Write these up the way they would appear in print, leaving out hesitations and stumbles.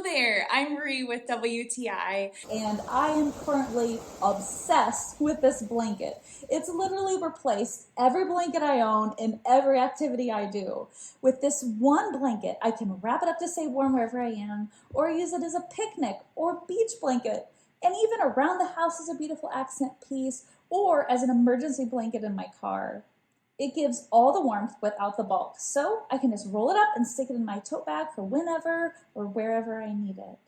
Hello there, I'm Marie with WTI. And I am currently obsessed with this blanket. It's literally replaced every blanket I own in every activity I do. With this one blanket, I can wrap it up to stay warm wherever I am, or use it as a picnic or beach blanket, and even around the house as a beautiful accent piece, or as an emergency blanket in my car. It gives all the warmth without the bulk, so I can just roll it up and stick it in my tote bag for whenever or wherever I need it.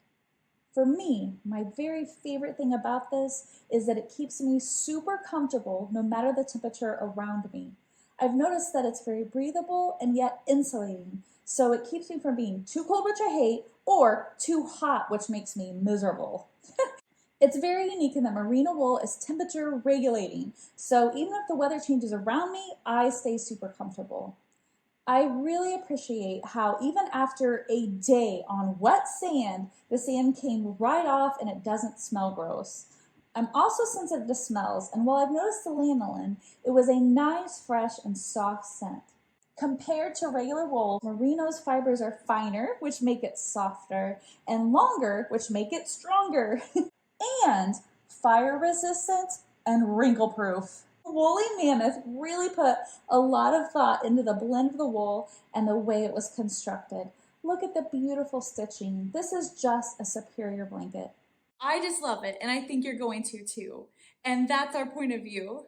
For me, my very favorite thing about this is that it keeps me super comfortable no matter the temperature around me. I've noticed that it's very breathable and yet insulating, so it keeps me from being too cold, which I hate, or too hot, which makes me miserable. It's very unique in that merino wool is temperature regulating, so even if the weather changes around me, I stay super comfortable. I really appreciate how even after a day on wet sand, the sand came right off and it doesn't smell gross. I'm also sensitive to smells, and while I've noticed the lanolin, it was a nice, fresh, and soft scent. Compared to regular wool, merino's fibers are finer, which make it softer, and longer, which make it stronger. And fire resistant and wrinkle proof. Woolly Mammoth really put a lot of thought into the blend of the wool and the way it was constructed. Look at the beautiful stitching. This is just a superior blanket. I just love it, and I think you're going to too. And that's our point of view.